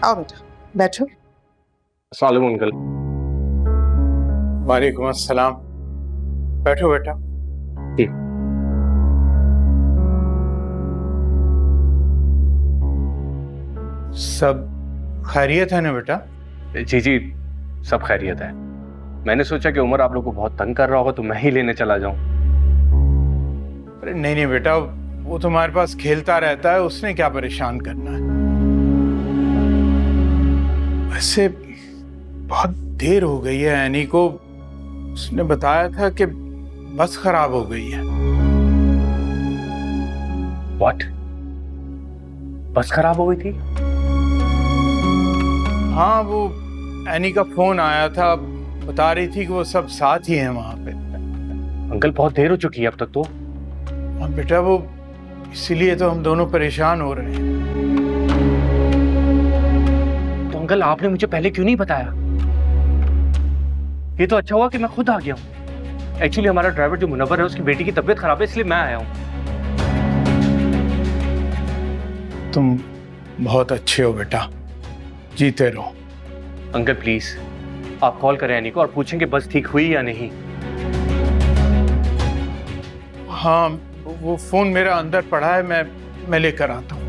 आओ बेटा, बैठो। अस्सलाम वालेकुम अंकल। वालेकुम अस्सलाम। बैठो बेटा। सब खैरियत है ना बेटा? जी जी, सब खैरियत है। मैंने सोचा कि उमर आप लोग को बहुत तंग कर रहा होगा तो मैं ही लेने चला जाऊं। अरे नहीं नहीं बेटा, वो तुम्हारे पास खेलता रहता है, उसने क्या परेशान करना है। वैसे बहुत देर हो गई है एनी को, उसने बताया था कि बस खराब हो गई है। व्हाट? बस खराब हो गई थी? हाँ, वो एनी का फोन आया था, बता रही थी कि वो सब साथ ही हैं वहां पे। अंकल बहुत देर हो चुकी है अब तक तो। हाँ बेटा, वो इसीलिए तो हम दोनों परेशान हो रहे हैं। तो अंकल आपने मुझे पहले क्यों नहीं बताया? ये तो अच्छा हुआ कि मैं खुद आ गया हूँ। एक्चुअली हमारा ड्राइवर जो मुनव्वर है उसकी बेटी की तबीयत खराब है, इसलिए मैं आया हूँ। तुम बहुत अच्छे हो बेटा, जीते रहो। अंकल प्लीज आप कॉल करें एनी को और पूछें कि बस ठीक हुई या नहीं। हाँ, वो फोन मेरा अंदर पड़ा है, मैं लेकर आता हूँ।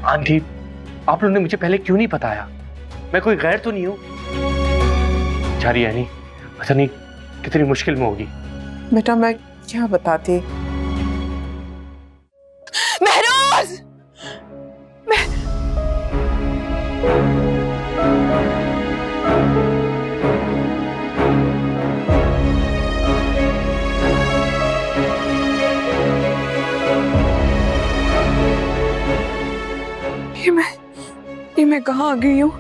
आंटी, आप लोगों ने मुझे पहले क्यों नहीं बताया? मैं कोई गैर तो नहीं हूँ। बेचारी एनी पता नहीं कितनी मुश्किल में होगी। बेटा मैं क्या बताती। महरोज! ये मैं कहाँ आ गई हूँ?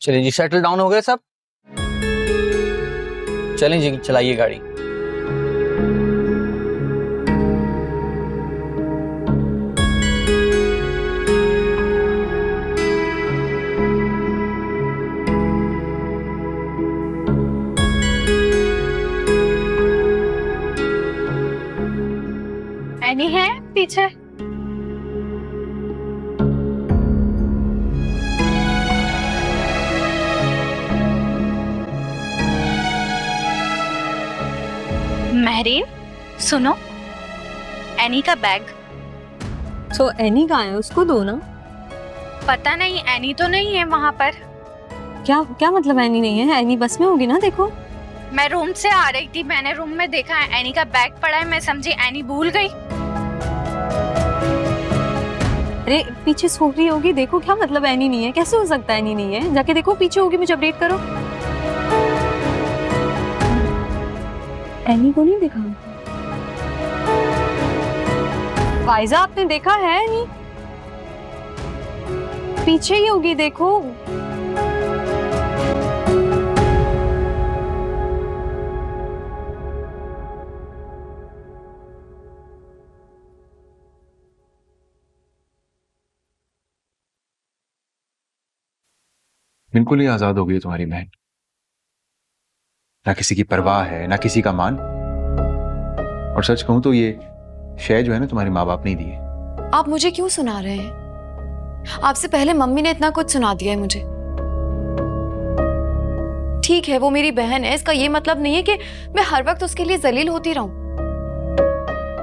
चलिए जी, सेटल डाउन हो गए सब? चलें जी, चलाइए गाड़ी। एनी है पीछे? महरीन सुनो, एनी का बैग। तो एनी कहाँ है? उसको दो ना। पता नहीं, एनी तो नहीं है वहाँ पर। क्या क्या मतलब एनी नहीं है? एनी बस में होगी ना, देखो। मैं रूम से आ रही थी, मैंने रूम में देखा है एनी का बैग पड़ा है, मैं समझी एनी भूल गई। अरे पीछे सो रही होगी, देखो। क्या मतलब एनी नहीं है? कैसे हो सकता है एनी नहीं है? जाके देखो, पीछे होगी, मुझे अपडेट करो। एनी को नहीं देखा? फाइजा आपने देखा है एनी? पीछे ही होगी, देखो। बिल्कुल ही आजाद हो गई है तुम्हारी बहन। ना किसी की परवाह है, ना किसी का मान। और सच कहूं तो ये शय जो है ना, तुम्हारे माँ बाप नहीं दिए। आप मुझे क्यों सुना रहे हैं? आपसे पहले मम्मी ने इतना कुछ सुना दिया है मुझे। ठीक है, वो मेरी बहन है, इसका ये मतलब नहीं है कि मैं हर वक्त उसके लिए जलील होती रहूं।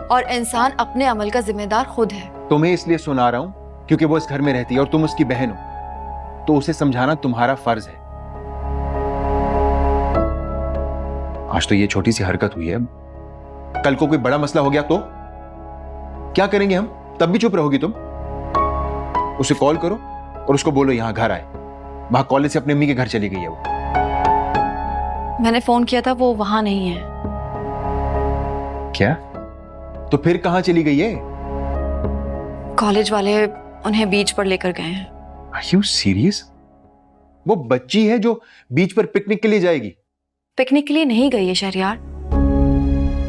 और इंसान अपने अमल का जिम्मेदार खुद है। तुम्हें इसलिए सुना रहा हूं क्योंकि वो इस घर में रहती है और तुम उसकी बहन हो, तो उसे समझाना तुम्हारा फर्ज है। आज तो ये छोटी सी हरकत हुई है, कल को कोई बड़ा मसला हो गया तो क्या करेंगे हम? तब भी चुप रहोगी तुम? उसे कॉल करो और उसको बोलो यहां घर आए। वहां कॉलेज से अपनी अम्मी के घर चली गई है वो। मैंने फोन किया था, वो वहां नहीं है। क्या? तो फिर कहां चली गई है? कॉलेज वाले उन्हें बीच पर लेकर गए हैं। Are you serious? वो बच्ची है जो बीच पर पिकनिक के लिए जाएगी? पिकनिक के लिए नहीं गई है शहरयार,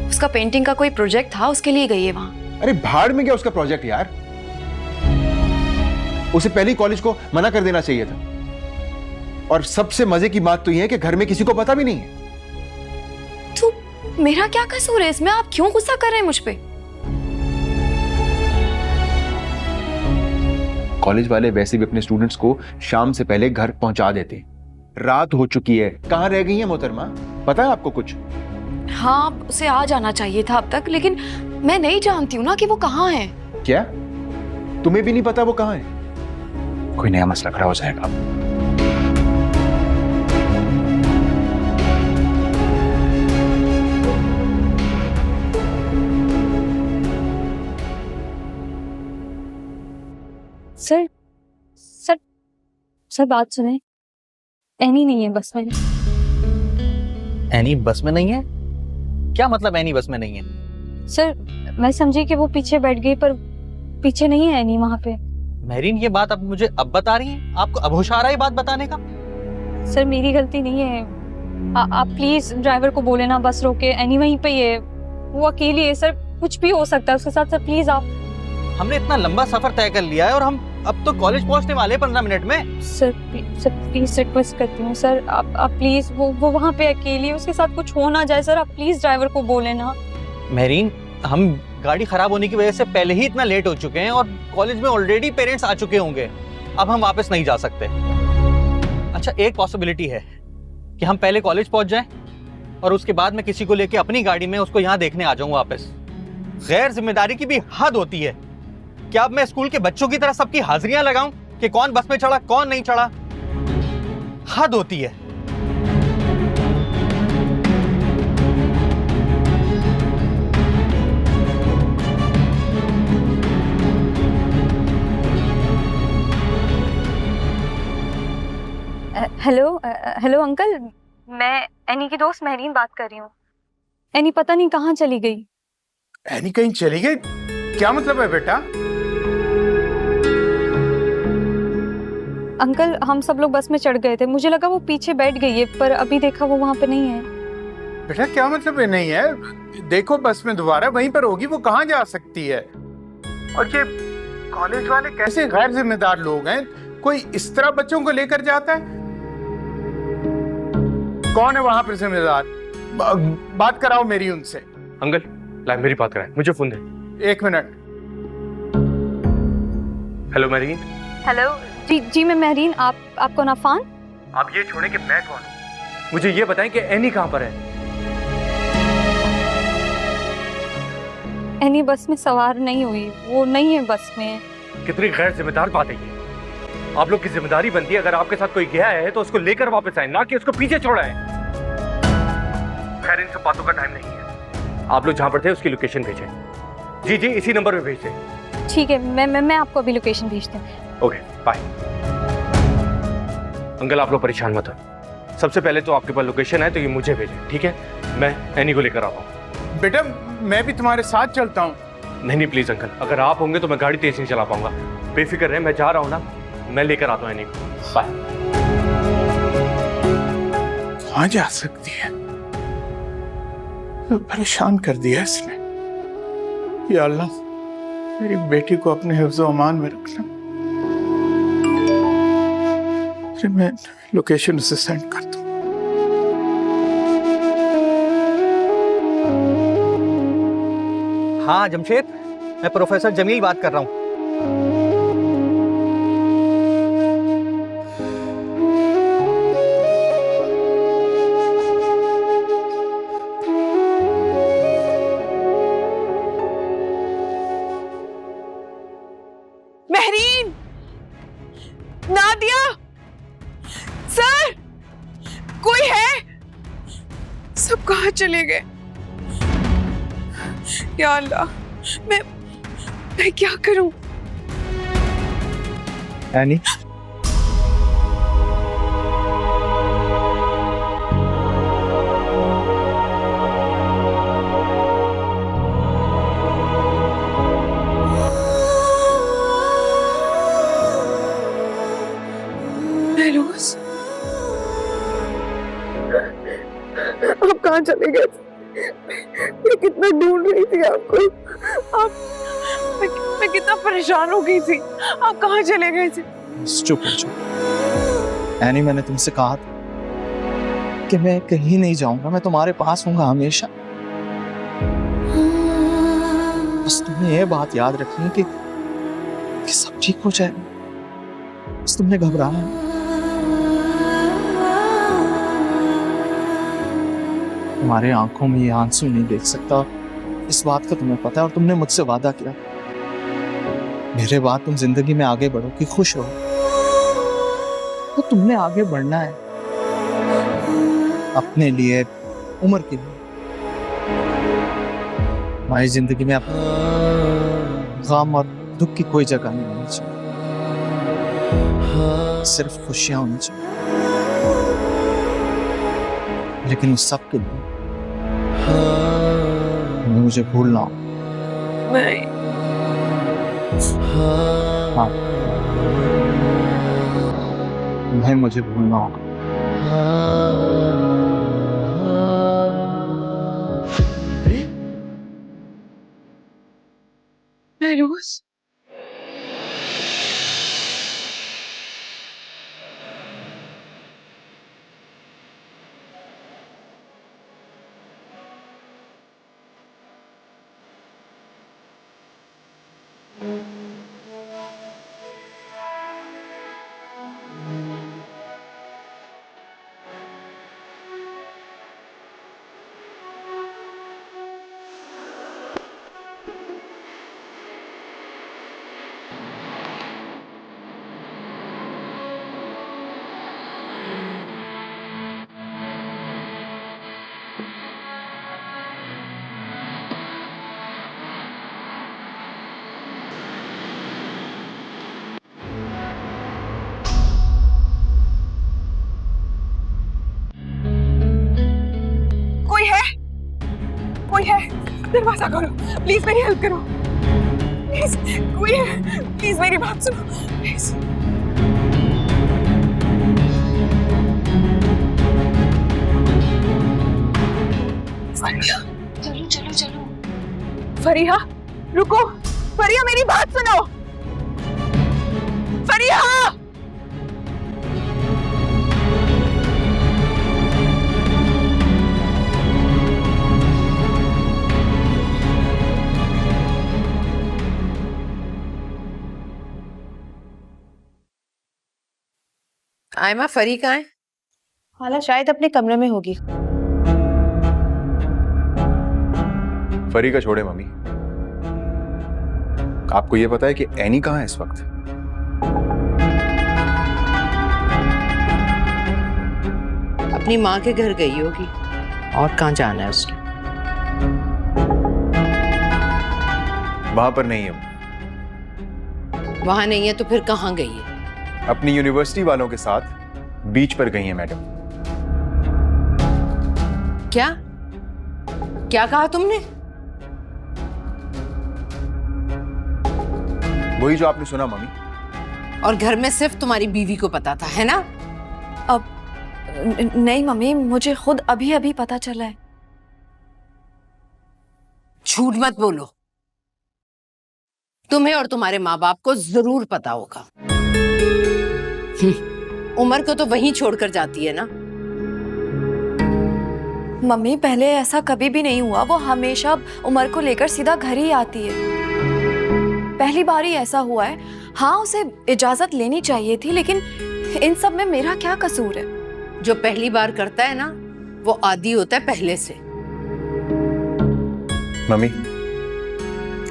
उसका पेंटिंग का कोई प्रोजेक्ट था, उसके लिए गई है वहां। अरे भाड़ में गया उसका प्रोजेक्ट यार। उसे पहले ही कॉलेज को मना कर देना चाहिए था। और सबसे मजे की बात तो यह है कि घर में किसी को पता भी नहीं है। तो मेरा क्या कसूर है इसमें? आप क्यों गुस्सा कर रहे हैं मुझ पे? कॉलेज वाले वैसे भी अपने स्टूडेंट्स को शाम से पहले घर पहुंचा देते हैं। रात हो चुकी है, कहां रह गई है मोहतरमा? पता है आपको कुछ? हाँ, उसे आ जाना चाहिए था अब तक, लेकिन मैं नहीं जानती हूँ ना कि वो कहाँ है। क्या तुम्हें भी नहीं पता वो कहां है? कोई नया मसला खड़ा हो जाएगा। सर सर सर बात सुने, एनी नहीं है बस में। एनी बस में नहीं है? क्या मतलब एनी बस में नहीं है? सर मैं समझी कि वो पीछे बैठ गई, पर पीछे नहीं है एनी वहां पे। मेहरीन, ये बात आप मुझे अब बता रही हैं? आपको अब होश आ रहा है बात बताने का? सर मेरी गलती नहीं है, आप प्लीज ड्राइवर को बोले ना बस रोके, एनी वहीं पे ही है, वो अकेली है। सर कुछ भी हो सकता है उसके साथ, सर प्लीज आप। हमने इतना लंबा सफर तय कर लिया है और हम अब तो कॉलेज पहुंचने वाले हैं 15 मिनट में। सर प्लीज रिक्वेस्ट करती हूँ सर, आप प्लीज, वो वहाँ पे अकेली है, उसके साथ कुछ हो ना जाए सर, आप प्लीज ड्राइवर को बोले ना। मेहरीन, हम गाड़ी खराब होने की वजह से पहले ही इतना लेट हो चुके हैं और कॉलेज में ऑलरेडी पेरेंट्स आ चुके होंगे। अब हम वापस नहीं जा सकते। अच्छा, एक पॉसिबिलिटी है कि हम पहले कॉलेज पहुंच जाएं और उसके बाद मैं किसी को लेके अपनी गाड़ी में उसको यहाँ देखने आ जाऊँ वापस। गैर जिम्मेदारी की भी हद होती है। क्या अब मैं स्कूल के बच्चों की तरह सबकी हाजिरियां लगाऊं कि कौन बस में चढ़ा कौन नहीं चढ़ा? हद होती है। हेलो अंकल, मैं एनी की दोस्त मेहरीन बात कर रही हूँ। एनी पता नहीं कहाँ चली गई। एनी कहीं चली गई? क्या मतलब है बेटा? अंकल हम सब लोग बस में चढ़ गए थे, मुझे लगा वो पीछे बैठ गई है, पर अभी देखा वो वहाँ पे नहीं है। बेटा क्या मतलब है नहीं है? देखो बस में दोबारा वहीं पर होगी, वो कहाँ जा सकती है? और ये कॉलेज वाले कैसे गैर जिम्मेदार लोग हैं? कोई इस तरह बच्चों को लेकर जाता है? कौन है वहां पर जिम्मेदार? बात कराओ मेरी उनसे। अंकल ला मेरी बात कराए, मुझे फोन दे। 1 मिनट। हेलो मेहरीन। हेलो जी मैं मेहरीन, आप कौन? अफान? आप ये छोड़े कि मैं कौन हूँ? मुझे ये बताएं कि एनी कहाँ पर है? एनी बस में सवार नहीं हुई, वो नहीं है बस में। कितनी गैर जिम्मेदार बात है ये। आप लोग की जिम्मेदारी बनती है अगर आपके साथ कोई गया है तो उसको लेकर वापस आए, ना कि उसको पीछे छोड़ा है। खैर इन सब बातों का टाइम नहीं है। आप लोग जहाँ पर थे उसकी लोकेशन भेजें। जी इसी नंबर पे भेज दें। ठीक है, मैं आपको अभी लोकेशन भेजती हूँ। Okay bye. अंकल आप लोग परेशान मत हो। सबसे पहले तो आपके पास लोकेशन है तो ये मुझे भेजें, ठीक है? मैं एनी को लेकर आता हूँ। बेटा मैं भी तुम्हारे साथ चलता हूँ। नहीं प्लीज अंकल, अगर आप होंगे तो मैं गाड़ी तेज नहीं चला पाऊंगा। बेफिक्र रहे, मैं जा रहा हूँ ना, मैं लेकर आता हूँ एनी को। बाय। कहाँ जा सकती है? परेशान कर दिया इसने। या अल्लाह मेरी बेटी को अपने हिफ्ज़-ओ अमान में रखना। फिर मैं लोकेशन उसे सेंड कर दूँ। हाँ जमशेद, मैं प्रोफेसर जमील बात कर रहा हूँ। मेहरीन, नादिया, सर, कोई है? सब कहाँ चले गए? या अल्लाह, मैं क्या करूं? एनी चले गए थे? मैं कितना ढूंढ रही थी आपको। मैं कितना परेशान हो गई थी। आप कहाँ चले गए थे? चुप हो चुप। एनी, मैंने तुमसे कहा था कि मैं कहीं नहीं जाऊंगा, मैं तुम्हारे पास हूंगा हमेशा। बस तुमने ये बात याद रखनी कि सब ठीक हो जाएगा। बस तुमने घबराना नहीं। तुम्हारे आंखों में ये आंसू नहीं देख सकता, इस बात का तुम्हें पता है, और तुमने मुझसे वादा किया मेरे बाद तुम जिंदगी में आगे बढ़ोगी, खुश रहो। तो तुमने आगे बढ़ना है अपने लिए, उम्र के लिए। हमारी जिंदगी में अपने गम और दुख की कोई जगह नहीं होनी चाहिए, सिर्फ खुशियां होनी चाहिए। लेकिन उस सब के लिए मुझे भूलना हो। नहीं। हाँ, नहीं, मुझे भूलना होगा। महरोज, कोई है? दरवाजा खोलो प्लीज, मेरी हेल्प करो प्लीज। कोई है? प्लीज मेरी बात सुनो प्लीज। चलो चलो चलो। फरीहा रुको, फरीहा मेरी बात सुनो। फरीहा, आयमा, फरी कहाँ है? हाला शायद अपने कमरे में होगी। फरी का छोड़े मम्मी, आपको ये पता है कि एनी कहाँ है इस वक्त? अपनी माँ के घर गई होगी, और कहाँ जाना है उसने? वहां पर नहीं है। वहां नहीं है तो फिर कहाँ गई है? अपनी यूनिवर्सिटी वालों के साथ बीच पर गई है मैडम। क्या क्या कहा तुमने? वही जो आपने सुना मम्मी। और घर में सिर्फ तुम्हारी बीवी को पता था, है ना? अब नहीं मम्मी, मुझे खुद अभी अभी पता चला है। झूठ मत बोलो, तुम्हें और तुम्हारे माँ बाप को जरूर पता होगा। उमर को तो वहीं छोड़कर जाती है ना? मम्मी पहले ऐसा कभी भी नहीं हुआ, वो हमेशा उमर को लेकर सीधा घर ही आती है। पहली बार ही ऐसा हुआ है। हाँ, उसे इजाजत लेनी चाहिए थी, लेकिन इन सब में मेरा क्या कसूर है? जो पहली बार करता है ना, वो आदी होता है पहले से। मम्मी,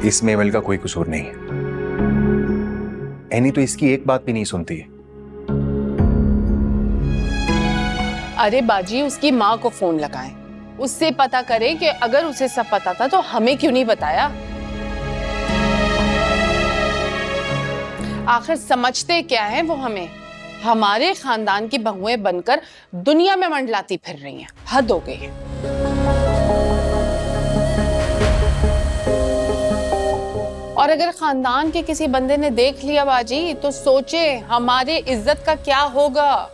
इसमें एमएल का कोई कसूर नहीं है। एनी तो इसकी एक बात भी नहीं सुनती है। अरे बाजी, उसकी माँ को फोन लगाएं, उससे पता करें कि अगर उसे सब पता था तो हमें क्यों नहीं बताया। आखिर समझते क्या है वो हमें? हमारे खानदान की बहुएं बनकर दुनिया में मंडलाती फिर रही हैं। हद हो गई है। और अगर खानदान के किसी बंदे ने देख लिया बाजी, तो सोचे हमारे इज्जत का क्या होगा।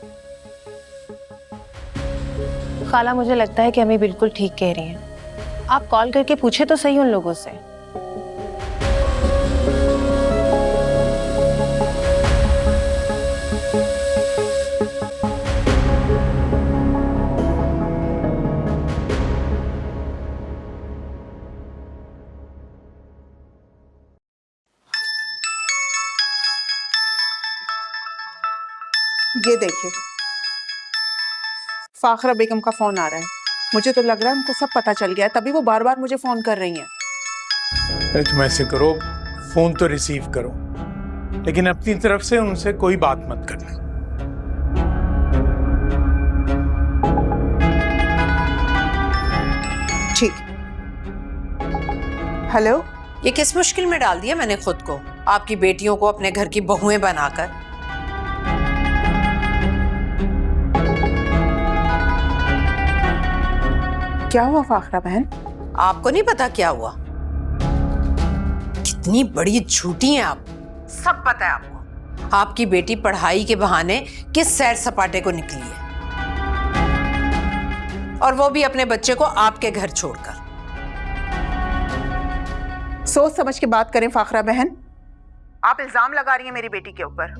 खाला मुझे लगता है कि अम्मी बिल्कुल ठीक कह रही हैं। आप कॉल करके पूछे तो सही उन लोगों से। ये देखिए, फाखरा बेगम का फोन आ रहा है। मुझे तो लग रहा है उनको सब पता चल गया है, तभी वो बार बार मुझे फोन कर रही हैं। अरे तुम ऐसे करो, फोन तो रिसीव करो, लेकिन अपनी तरफ से उनसे कोई बात मत करना। ठीक। हेलो। ये किस मुश्किल में डाल दिया मैंने खुद को, आपकी बेटियों को अपने घर की बहुएं बनाकर। क्या हुआ फाखरा बहन? आपको नहीं पता क्या हुआ? कितनी बड़ी झूठी हैं आप, सब पता है आपको। आपकी बेटी पढ़ाई के बहाने किस सैर सपाटे को निकली है, और वो भी अपने बच्चे को आपके घर छोड़कर। सोच समझ के बात करें फाखरा बहन। आप इल्जाम लगा रही हैं मेरी बेटी के ऊपर।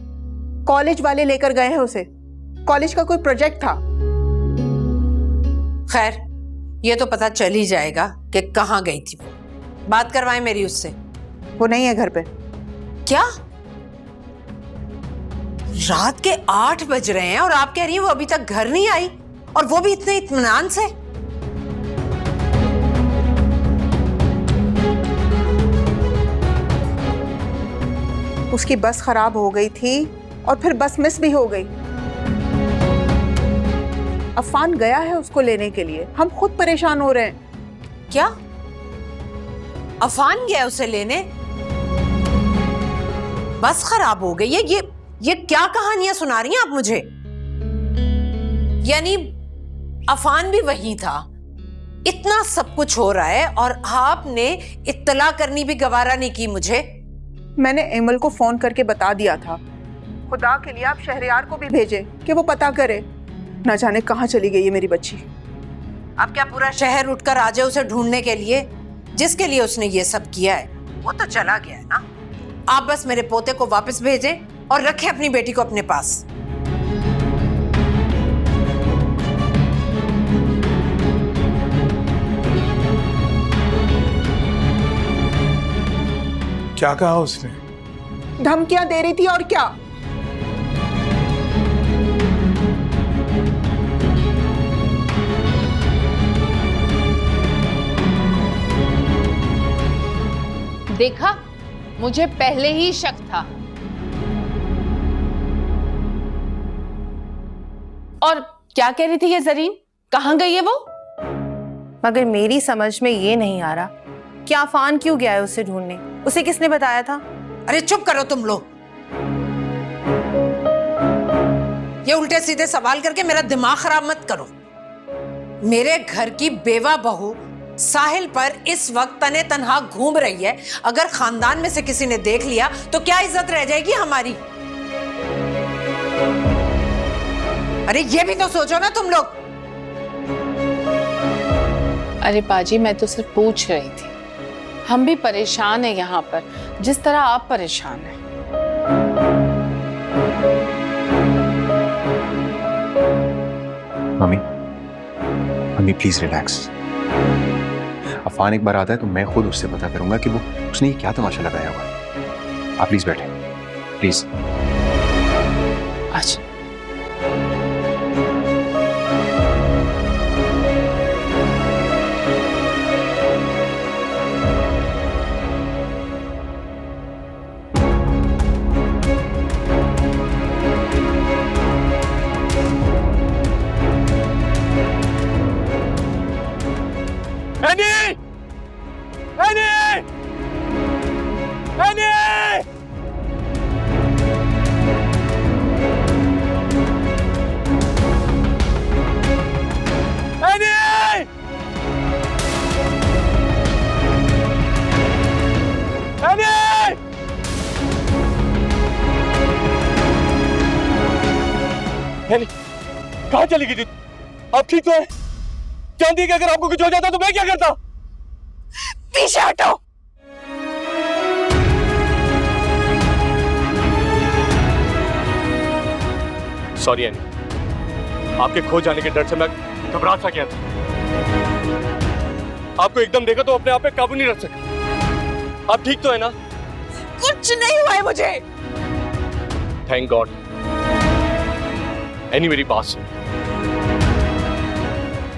कॉलेज वाले लेकर गए हैं उसे, कॉलेज का कोई प्रोजेक्ट था। खैर, ये तो पता चल ही जाएगा कि कहाँ गई थी वो। बात करवाएं मेरी उससे। वो नहीं है घर पे। क्या? रात के 8 बज रहे हैं और आप कह रही हैं वो अभी तक घर नहीं आई, और वो भी इतने इत्मीनान से? उसकी बस खराब हो गई थी और फिर बस मिस भी हो गई। अफान गया है उसको लेने के लिए, हम खुद परेशान हो रहे हैं। क्या? अफान गया उसे लेने? बस खराब हो गई है? ये क्या कहानियां सुना रही हैं आप मुझे? यानी अफान भी वही था। इतना सब कुछ हो रहा है और आपने इत्तला करनी भी गवारा नहीं की मुझे। मैंने एमल को फोन करके बता दिया था। खुदा के लिए आप शहरयार को भी भेजें कि वो पता करे। ना जाने कहाँ चली गई है मेरी बच्ची। अब क्या पूरा शहर उठकर आ जाए उसे ढूंढने के लिए? जिसके लिए उसने ये सब किया है वो तो चला गया है ना। आप बस मेरे पोते को वापस भेजें और रखें अपनी बेटी को अपने पास। क्या कहा उसने? धमकियां दे रही थी और क्या। देखा, मुझे पहले ही शक था। और क्या कह रही थी ये जरीन? कहाँ गई है वो? मगर मेरी समझ में ये नहीं आ रहा कि अफान क्यों गया है उसे ढूंढने। उसे किसने बताया था? अरे चुप करो तुम लोग। ये उल्टे सीधे सवाल करके मेरा दिमाग खराब मत करो। मेरे घर की बेवा बहू साहिल पर इस वक्त तने तन्हा घूम रही है। अगर खानदान में से किसी ने देख लिया तो क्या इज्जत रह जाएगी हमारी? अरे ये भी तो सोचो ना तुम लोग। अरे बाजी, मैं तो सिर्फ पूछ रही थी। हम भी परेशान हैं यहाँ पर, जिस तरह आप परेशान हैं। Mummy please relax. अफान एक बार आता है तो मैं खुद उससे पता करूंगा कि वो उसने ये क्या तमाशा लगाया हुआ है। आप प्लीज बैठे, प्लीज। अच्छा। कहाँ चली गई थी? आप ठीक तो है? जानती है कि अगर आपको कुछ हो जाता तो मैं क्या करता? पीछे हटो। सॉरी एनी, आपके खो जाने के डर से मैं घबरा सा गया था। आपको एकदम देखा तो अपने आप पे काबू नहीं रख सका। आप ठीक तो है ना? कुछ नहीं हुआ है मुझे। Thank God. एनी मेरी बात सुन,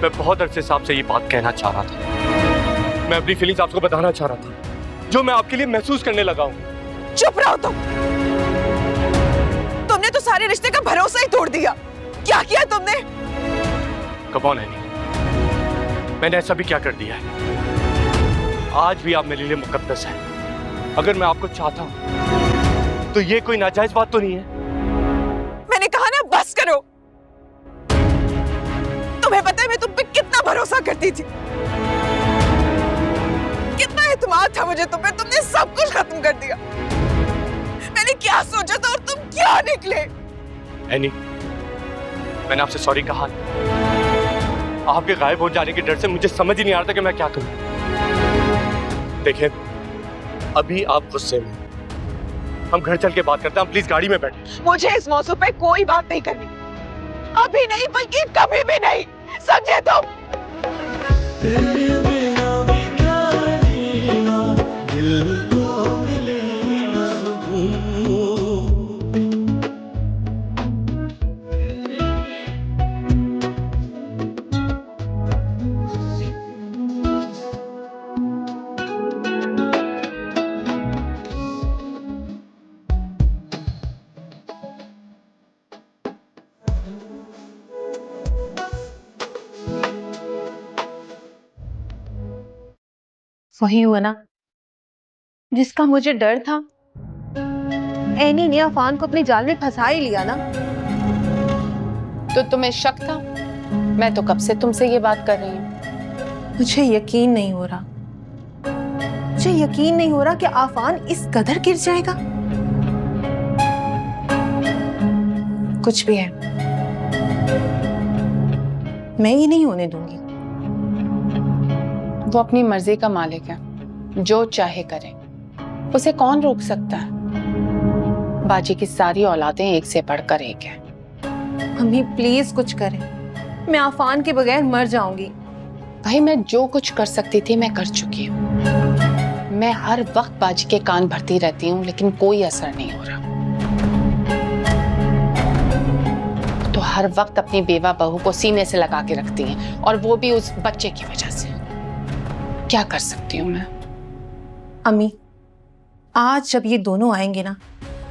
मैं बहुत अरसे से आपसे ये बात कहना चाह रहा था। मैं अपनी फीलिंग्स आपको बताना चाह रहा था, जो मैं आपके लिए महसूस करने लगा हूं। चुप रहो तुमने तो सारे रिश्ते का भरोसा ही तोड़ दिया। क्या किया तुमने? कौन है नहीं, मैंने ऐसा भी क्या कर दिया है? आज भी आप मेरे लिए मुकद्दस हैं। अगर मैं आपको चाहता हूं तो ये कोई नाजायज बात तो नहीं है। मैंने कहा ना बस करो। तुम्हें पता है मैं तुम पे कितना भरोसा करती थी, कितना एतमाद था मुझे तुम पे। तुमने सब कुछ खत्म कर दिया। मैंने क्या सोचा था और तुम क्या निकले? एनी, मैंने आपसे सॉरी कहा। आपके गायब हो जाने के डर से मुझे समझ ही नहीं आ रहा था कि मैं क्या करूं। देखिए, अभी आप गुस्से में, हम घर चल के बात करते हैं। हम प्लीज गाड़ी में बैठे। मुझे इस मौसम पे कोई बात नहीं करनी, अभी नहीं बल्कि कभी भी नहीं, समझे तुम? वही हुआ ना जिसका मुझे डर था। एनी ने अफान को अपने जाल में फंसा ही लिया ना। तो तुम्हें शक था? मैं तो कब से तुमसे ये बात कर रही हूँ। मुझे यकीन नहीं हो रहा, मुझे यकीन नहीं हो रहा कि आफान इस कदर गिर जाएगा। कुछ भी है, मैं ये नहीं होने दूंगी। वो अपनी मर्जी का मालिक है, जो चाहे करे, उसे कौन रोक सकता है? बाजी की सारी औलादें एक से बढ़कर एक है। मम्मी प्लीज कुछ करें, मैं आफान के बगैर मर जाऊंगी। भाई, मैं जो कुछ कर सकती थी मैं कर चुकी हूँ। मैं हर वक्त बाजी के कान भरती रहती हूँ, लेकिन कोई असर नहीं हो रहा। तो हर वक्त अपनी बेवा बहू को सीने से लगा के रखती हैं, और वो भी उस बच्चे की वजह से। क्या कर सकती हूँ मैं? अम्मी, आज जब ये दोनों आएंगे ना,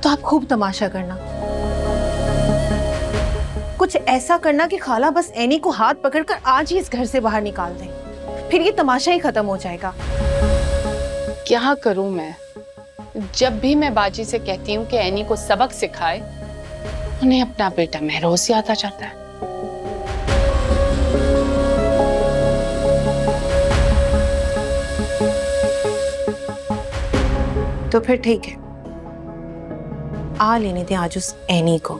तो आप खूब तमाशा करना। कुछ ऐसा करना कि खाला बस एनी को हाथ पकड़कर आज ही इस घर से बाहर निकाल दें, फिर ये तमाशा ही खत्म हो जाएगा। क्या करूं मैं? जब भी मैं बाजी से कहती हूँ कि एनी को सबक सिखाए, उन्हें अपना बेटा महरोज याद आ जाता है। तो फिर ठीक है, आ लेने दे आज उस एनी को।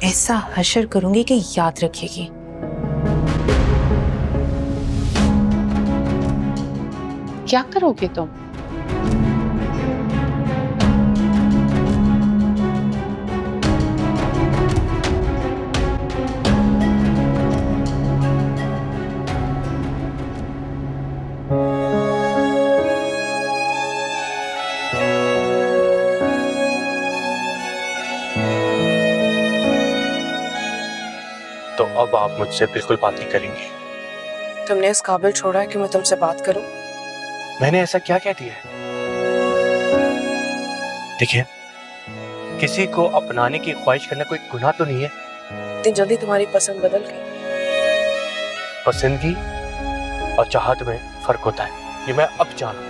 ऐसा हशर करूंगी कि याद रखेगी। क्या करोगे तुम? तो अब आप मुझसे बिल्कुल बात नहीं करेंगे? तुमने इस काबिल छोड़ा है कि मैं तुमसे बात करूं? मैंने ऐसा क्या कह दिया है? देखिए, किसी को अपनाने की ख्वाहिश करना कोई गुनाह तो नहीं है। इतनी जल्दी तुम्हारी पसंद बदल गई? पसंदगी और चाहत में फर्क होता है, ये मैं अब जाना।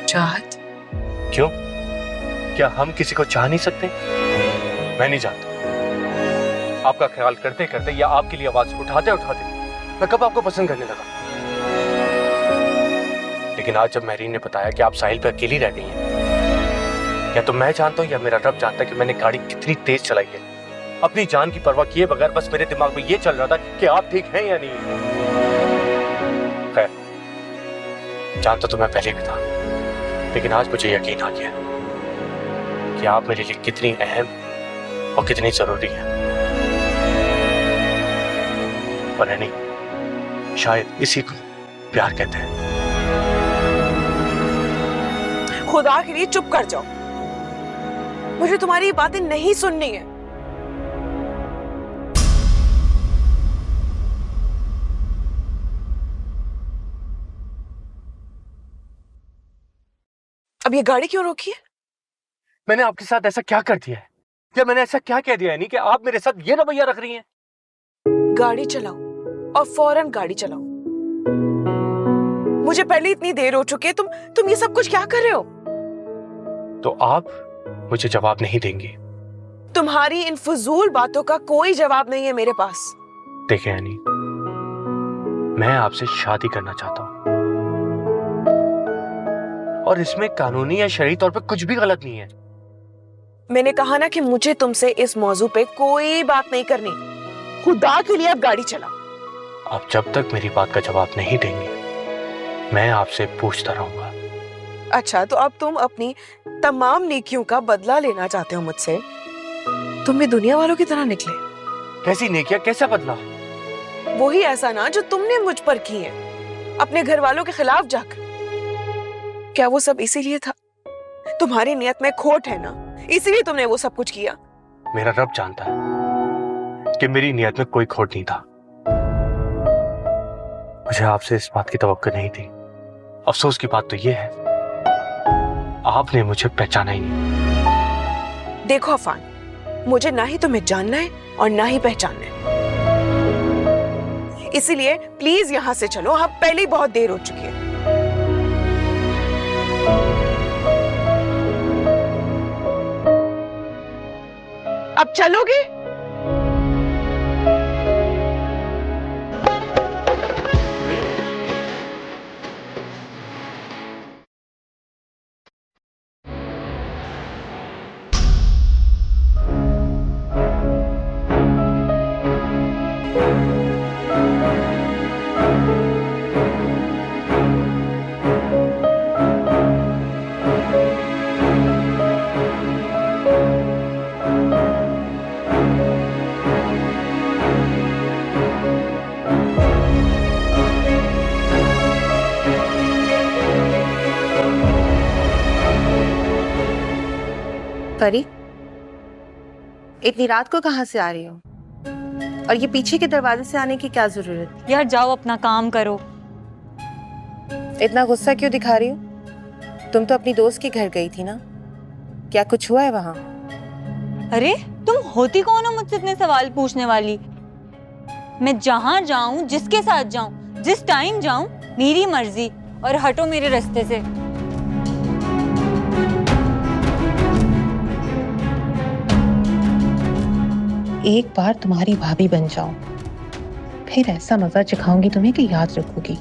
चाहत? क्यों? क्या हम किसी को चाह नहीं सकते? मैं नहीं जानता। आपका ख्याल करते करते या आपके लिए आवाज उठाते उठाते मैं कब आपको पसंद करने लगा। लेकिन आज जब महरीन ने बताया कि आप साहिल पे अकेली रह गई हैं, या तो मैं जानता हूं या मेरा रब जानता है कि मैंने गाड़ी कितनी तेज चलाई है अपनी जान की परवाह किए बगैर बस मेरे दिमाग में ये चल रहा था कि आप ठीक हैं या नहीं। खैर, जानता तो मैं पहले भी था, लेकिन आज मुझे यकीन आ गया कि आप मेरे लिए कितनी अहम और कितनी जरूरी है। पर नहीं, शायद इसी को प्यार कहते हैं। खुदा के लिए चुप कर जाओ, मुझे तुम्हारी बातें नहीं सुननी है। अब ये गाड़ी क्यों रोकी है? मैंने आपके साथ ऐसा क्या कर दिया है, या मैंने ऐसा क्या कह दिया है नहीं कि आप मेरे साथ ये रवैया रख रही हैं? गाड़ी चलाओ और फौरन गाड़ी चलाओ। मुझे पहले इतनी देर हो चुकी है, तुम ये सब कुछ क्या कर रहे हो? तो आप मुझे जवाब नहीं देंगी? तुम्हारी इन फजूल बातों का कोई जवाब नहीं है मेरे पास। देखें एनी, मैं आपसे शादी करना चाहता हूं, और इसमें कानूनी या शरई तौर पे कुछ भी गलत नहीं है। मैंने कहा ना कि मुझे तुमसे इस मौजू पे कोई बात नहीं करनी। खुदा के लिए अब गाड़ी चलाओ। आप जब तक मेरी बात का जवाब नहीं देंगे, मैं आपसे पूछता रहूंगा। अच्छा, तो अब तुम अपनी तमाम नेकियों का बदला लेना चाहते हो मुझसे? तुम भी दुनिया वालों की तरह निकले। कैसी नेकियां, कैसा बदला? वही ऐसा ना जो तुमने मुझ पर की है, अपने घर वालों के खिलाफ जाकर। क्या वो सब इसीलिए था? तुम्हारी नियत में खोट है ना, इसीलिए तुमने वो सब कुछ किया। मेरा रब जानता है कि मेरी नियत में कोई खोट नहीं था। मुझे आपसे इस बात की तवक्को नहीं थी। अफसोस की बात तो ये है, आपने मुझे पहचाना ही नहीं। देखो अफान, मुझे ना ही तुम्हें जानना है और ना ही पहचानना है, इसीलिए प्लीज यहाँ से चलो। हाँ, पहले ही बहुत देर हो चुकी है। अब चलोगे? परी, इतनी रात को कहाँ से आ रही हो? और ये पीछे के दरवाजे से आने की क्या जरूरत? यार जाओ, अपना काम करो। इतना गुस्सा क्यों दिखा रही हो? तुम तो अपनी दोस्त के घर गई थी ना, क्या कुछ हुआ है वहां? अरे तुम होती कौन हो मुझसे इतने सवाल पूछने वाली? मैं जहां जाऊं, जिसके साथ जाऊं, जिस टाइम जाऊं, मेरी मर्जी, और हटो मेरे रास्ते से। एक बार तुम्हारी भाभी बन जाऊं, फिर ऐसा मजा चखाऊंगी तुम्हें कि याद रखोगी।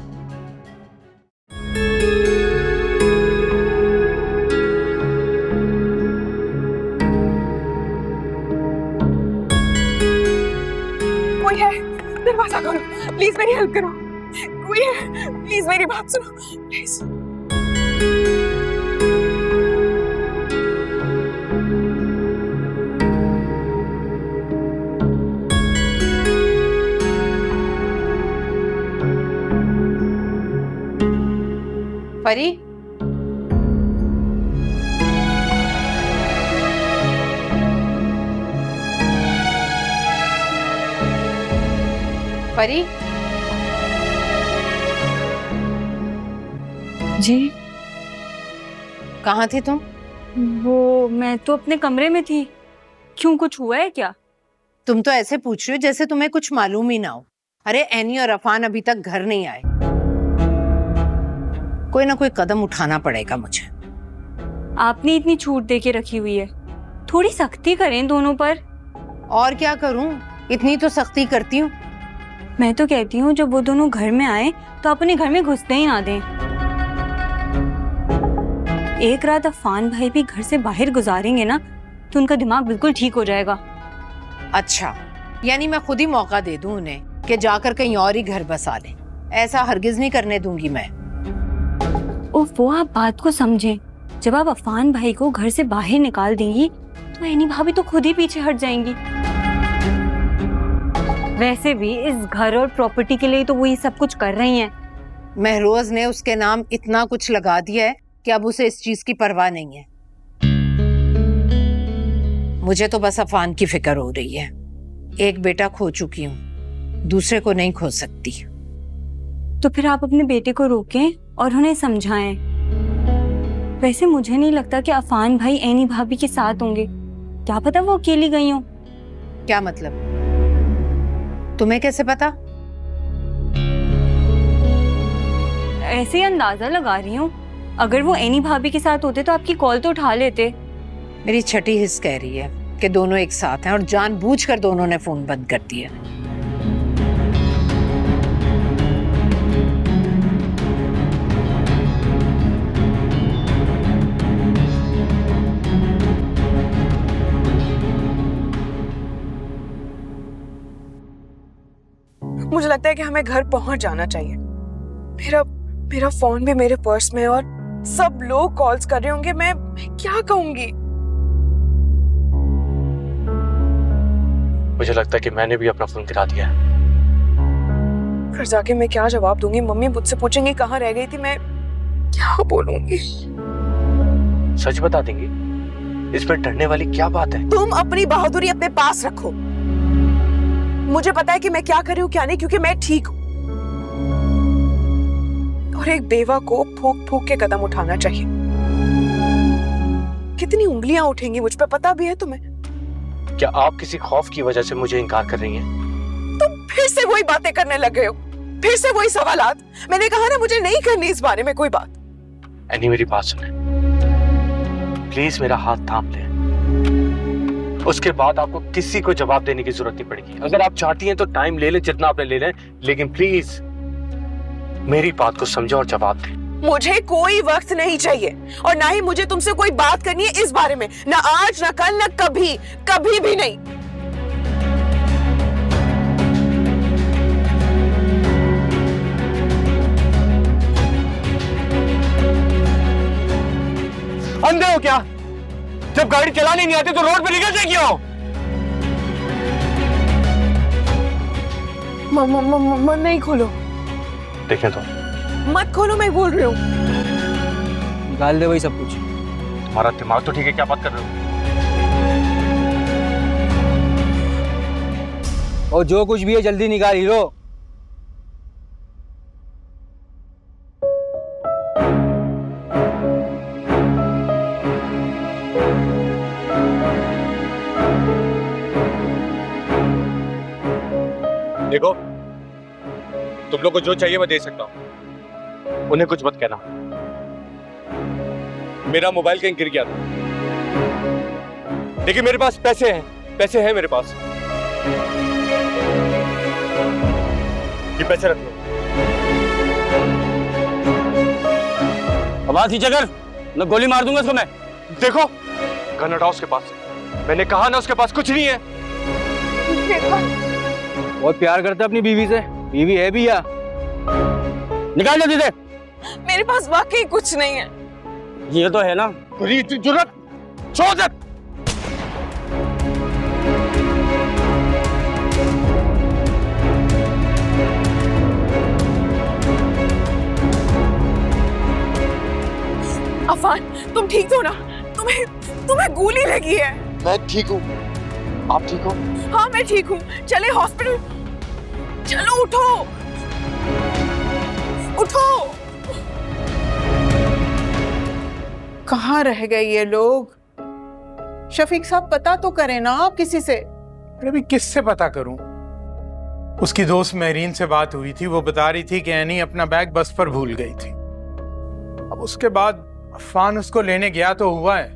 कोई है? दरवाजा खोलो प्लीज, मेरी हेल्प करो। कोई है? प्लीज मेरी बात सुनो प्लीज। परी, परी, जी कहाँ थी तुम? वो मैं तो अपने कमरे में थी। क्यों, कुछ हुआ है क्या? तुम तो ऐसे पूछ रही हो जैसे तुम्हें कुछ मालूम ही ना हो। अरे एनी और अफान अभी तक घर नहीं आए, कोई ना कोई कदम उठाना पड़ेगा मुझे। आपने इतनी छूट दे के रखी हुई है, थोड़ी सख्ती करें दोनों पर। और क्या करूं, इतनी तो सख्ती करती हूँ। मैं तो कहती हूँ जब वो दोनों घर में आए तो अपने घर में घुसते ही ना दें। एक रात अफान भाई भी घर से बाहर गुजारेंगे ना तो उनका दिमाग बिल्कुल ठीक हो जाएगा। अच्छा, यानी मैं खुद ही मौका दे दूं उन्हें कि जाकर कहीं और ही घर बसा लें। ऐसा हरगिज नहीं करने दूंगी मैं। वो आप बात को समझें। जब आप अफान भाई को घर से बाहर निकाल देंगी तो एनी भाभी तो खुद ही पीछे हट जाएंगी। वैसे भी इस घर और प्रॉपर्टी के लिए तो वो ये सब कुछ कर रही हैं। महरोज ने उसके नाम इतना कुछ लगा दिया है कि अब उसे इस चीज की परवाह नहीं है। मुझे तो बस अफान की फिक्र हो रही है। एक बेटा खो चुकी हूँ, दूसरे को नहीं खो सकती। तो फिर आप अपने बेटे को रोकें और उन्हें समझाएं। वैसे मुझे नहीं लगता कि अफान भाई एनी भाभी के साथ होंगे। क्या पता वो अकेली गई हो। क्या मतलब? तुम्हें कैसे पता? ऐसे ही अंदाजा लगा रही हूँ। अगर वो एनी भाभी के साथ होते तो आपकी कॉल तो उठा लेते। मेरी छठी हिस्स कह रही है कि दोनों एक साथ हैं और जानबूझकर दोनों ने फोन बंद कर दिया। मुझे लगता है कि हमें घर पहुंच जाना चाहिए। मेरा फोन भी मेरे पर्स में और सब लोग कॉल्स कर रहे होंगे। मैं क्या कहूंगी? मुझे लगता है कि मैंने भी अपना फोन गिरा दिया है। घर जाके मैं क्या जवाब दूंगी? मम्मी मुझसे पूछेंगी कहाँ रह गई थी। मैं क्या बोलूंगी? सच बता देंगे? इसमें डरने वाली क्या बात है? तुम अपनी बहादुरी अपने पास रखो। मुझे पता है कि मैं क्या कर रही हूँ क्या नहीं, क्योंकि मैं ठीक हूँ। और एक बेवा को फूक फूक के कदम उठाना चाहिए। कितनी उंगलियां उठेंगी मुझ पे, पता भी है तुम्हें? क्या आप किसी खौफ की वजह से मुझे इनकार कर रही हैं? तुम फिर से वही बातें करने लग गए हो, फिर से वही सवालात। मैंने कहा ना मुझे नहीं करनी इस बारे में कोई बात। एनी मेरी बात सुने, प्लीज मेरा हाथ थाम ले। उसके बाद आपको किसी को जवाब देने की जरूरत नहीं पड़ेगी। अगर आप चाहती हैं तो टाइम ले ले जितना आपने ले लें, लेकिन प्लीज मेरी बात को समझो और जवाब दें। मुझे कोई वक्त नहीं चाहिए और ना ही मुझे तुमसे कोई बात करनी है इस बारे में। ना आज, ना कल, ना कभी, कभी भी नहीं। अंधे हो क्या? जब गाड़ी चलानी नहीं आती तो रोड पे निकलते क्यों? मन नहीं खोलो। देखें तो मत खोलो, मैं बोल रही हूँ। निकाल दे वही सब कुछ। तुम्हारा दिमाग तो ठीक है, क्या बात कर रहे हो? और जो कुछ भी है जल्दी निकाल हीरो। देखो, तुम लोग को जो चाहिए मैं दे सकता हूं, उन्हें कुछ मत कहना। मेरा मोबाइल कहीं गिर गया था। देखिए मेरे पास पैसे हैं मेरे पास। ये पैसे रख लो। आवाज नीचे कर, मैं गोली मार दूंगा इसको मैं। देखो, गन हटाओ उसके पास। मैंने कहा ना उसके पास कुछ नहीं है। बहुत प्यार करता है अपनी बीवी से। बीवी है भी या? निकाल जल्दी से। मेरे पास वाकई कुछ नहीं है। ये तो है ना। जुर्रत छोड़ दे। अफान, तुम ठीक हो ना? तुम्हें गोली लगी है। मैं ठीक हूँ, आप ठीक हो? हाँ मैं ठीक हूँ। चले हॉस्पिटल। चलो उठो, उठो। कहाँ रह गए ये लोग? शफीक साहब पता तो करें ना आप किसी से। अरे अभी किससे पता करूं? उसकी दोस्त महरीन से बात हुई थी, वो बता रही थी कि एनी अपना बैग बस पर भूल गई थी। अब उसके बाद अफान उसको लेने गया तो हुआ है,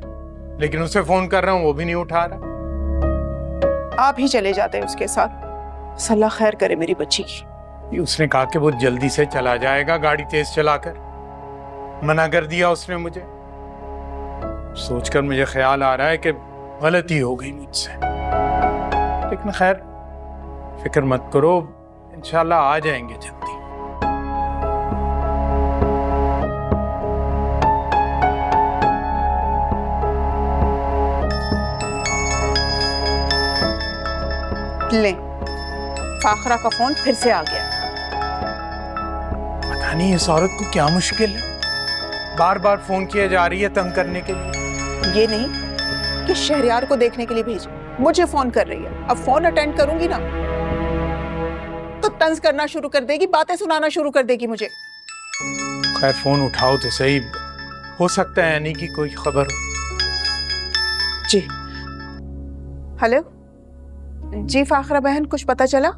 लेकिन उसे फोन कर रहा हूं वो भी नहीं उठा रहा। आप ही चले जाते हैं उसके साथ। अल्लाह खैर करे मेरी बच्ची की। उसने कहा कि वो जल्दी से चला जाएगा गाड़ी तेज चलाकर। मना कर दिया उसने मुझे। सोचकर मुझे ख्याल आ रहा है कि गलती हो गई मुझसे, लेकिन खैर फिक्र मत करो, इंशाल्लाह आ जाएंगे जल्दी। ले, फाखरा का फोन फिर से आ गया। पता नहीं इस औरत को क्या मुश्किल है, बार बार फोन किया जा रही है तंग करने के लिए। ये नहीं कि शहरयार को देखने के लिए भेज, मुझे फोन कर रही है। अब फोन अटेंड करूंगी ना तो तंज करना शुरू कर देगी, बातें सुनाना शुरू कर देगी मुझे। खैर फोन उठाओ तो सही, हो सकता है यानी कि कोई खबर हो। जी हेलो, जी फाखरा बहन, कुछ पता चला?